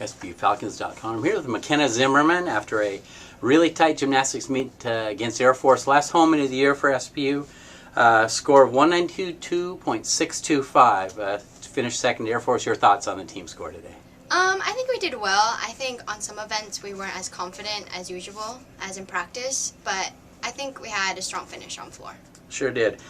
SPUFalcons.com. I'm here with McKenna Zimmermann after a really tight gymnastics meet against Air Force. Last home into the year for SPU. Score of 192.625. Finished second to Air Force. Your thoughts on the team score today? I think we did well. I think on some events we weren't as confident as usual as in practice, but I think we had a strong finish on floor. Sure did.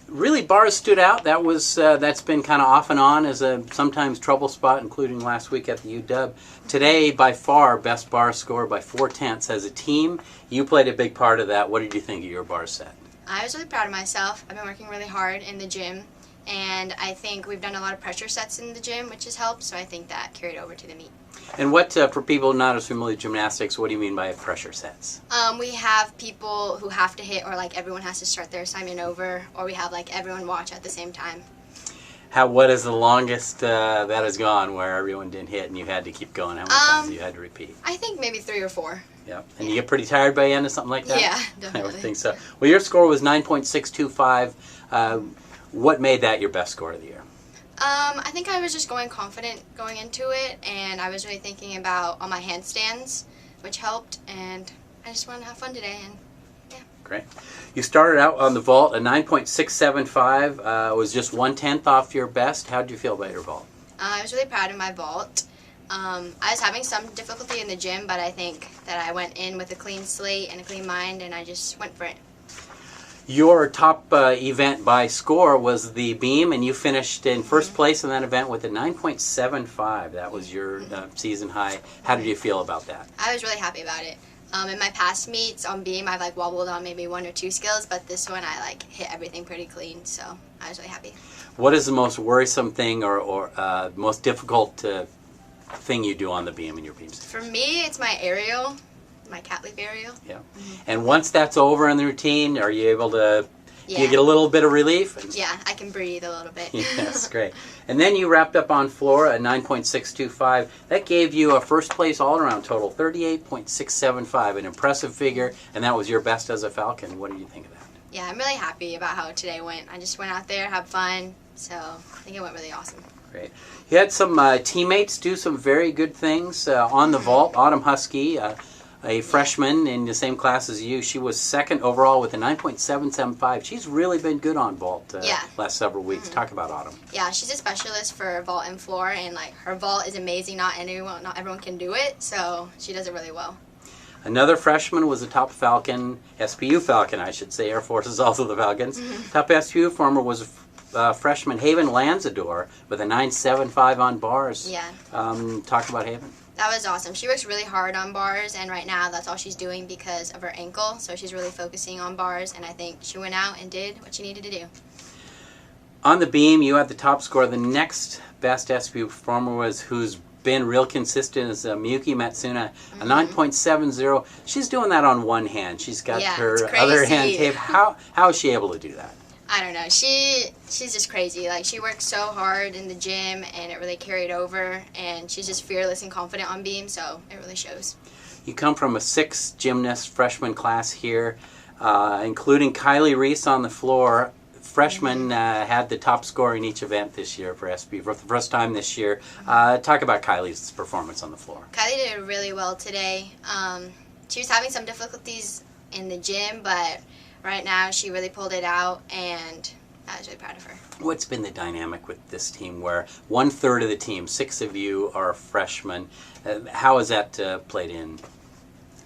Really, bars stood out. That's been kind of off and on as a sometimes trouble spot, including last week at the UW. Today, by far, best bar score by 4/10 as a team. You played a big part of that. What did you think of your bar set? I was really proud of myself. I've been working really hard in the gym, and I think we've done a lot of pressure sets in the gym, which has helped, so I think that carried over to the meet. And what, for people not as familiar with gymnastics, what do you mean by pressure sets? We have people who have to hit, or like everyone has to start their assignment over, or we have like everyone watch at the same time. What is the longest that has gone where everyone didn't hit and you had to keep going? How many times you had to repeat? I think maybe 3 or 4. Yeah. And you get pretty tired by the end of something like that? Yeah, I definitely. would think so. Well, your score was 9.625. What made that your best score of the year? I think I was just going confident going into it, and I was really thinking about all my handstands, which helped, and I just wanted to have fun today, and yeah. Great. You started out on the vault, a 9.675, was just 1/10 off your best. How did you feel about your vault? I was really proud of my vault. I was having some difficulty in the gym, but I think that I went in with a clean slate and a clean mind, and I just went for it. Your top event by score was the beam, and you finished in first place in that event with a 9.75. That was your season high. How did you feel about that? I was really happy about it. In my past meets on beam, I've like wobbled on maybe 1 or 2 skills, but this one I like hit everything pretty clean, so I was really happy. What is the most worrisome thing or most difficult thing you do on the beam in your beam? For me, it's my aerial. My cat leaf aerial. Yeah. And once that's over in the routine, are you able to Yeah. do you get a little bit of relief? Yeah, I can breathe a little bit. Yes, great. And then you wrapped up on floor at 9.625. That gave you a first place all-around total, 38.675, an impressive figure, and that was your best as a Falcon. What do you think of that? Yeah, I'm really happy about how today went. I just went out there, had fun, so I think it went really awesome. Great. You had some teammates do some very good things on the vault. Autumn Husky, a freshman in the same class as you, she was second overall with a 9.775. She's really been good on vault last several weeks. Talk about Autumn. Yeah, she's a specialist for vault and floor, and like her vault is amazing. Not everyone can do it, so she does it really well. Another freshman was a top Falcon, SPU Falcon, I should say. Air Force is also the Falcons. Top SPU former was freshman Haven Lanzador with a 9.75 on bars. Yeah. Talk about Haven. That was awesome. She works really hard on bars, and right now that's all she's doing because of her ankle, so she's really focusing on bars, and I think she went out and did what she needed to do. On the beam, you had the top score. The next best SPU performer who's been real consistent is Miyuki Matsuna, a 9.70. She's doing that on one hand. She's got her other hand tape. How is she able to do that? I don't know. She's just crazy. Like, she works so hard in the gym, and it really carried over, and she's just fearless and confident on beam, so it really shows. You come from a 6 gymnast freshman class here, including Kylie Reese on the floor. Freshman had the top score in each event this year for SPU for the first time this year. Talk about Kylie's performance on the floor. Kylie did really well today. She was having some difficulties in the gym, but right now she really pulled it out, and I was really proud of her. What's been the dynamic with this team where 1/3 of the team, 6 of you, are freshmen? How has that played in?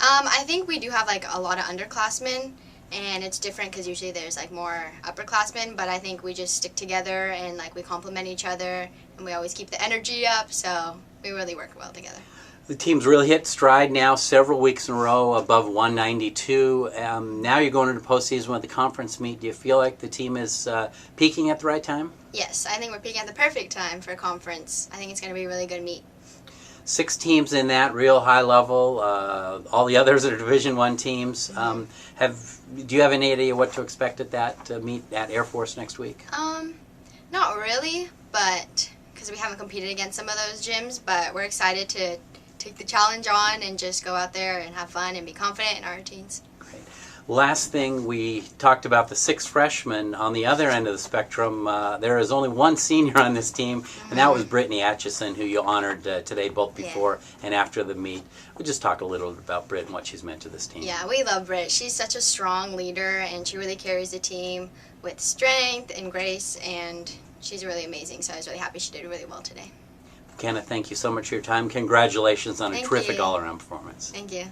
I think we do have like a lot of underclassmen, and it's different because usually there's like more upperclassmen, but I think we just stick together and like we complement each other, and we always keep the energy up, so we really work well together. The team's really hit stride now, several weeks in a row above 192. Now you're going into postseason with the conference meet. Do you feel like the team is peaking at the right time? Yes, I think we're peaking at the perfect time for a conference. I think it's going to be a really good meet. 6 teams in that, real high level. All the others are Division I teams. Do you have any idea what to expect at that meet at Air Force next week? Not really, but because we haven't competed against some of those gyms, but we're excited to take the challenge on and just go out there and have fun and be confident in our routines. Great. Last thing, we talked about the 6 freshmen on the other end of the spectrum. There is only one senior on this team, and that was Brittany Atchison, who you honored today, both before and after the meet. We'll just talk a little bit about Britt and what she's meant to this team. Yeah, we love Britt. She's such a strong leader, and she really carries the team with strength and grace, and she's really amazing. So I was really happy she did really well today. McKenna, thank you so much for your time. Congratulations on a Thank terrific you. all-around performance. Thank you.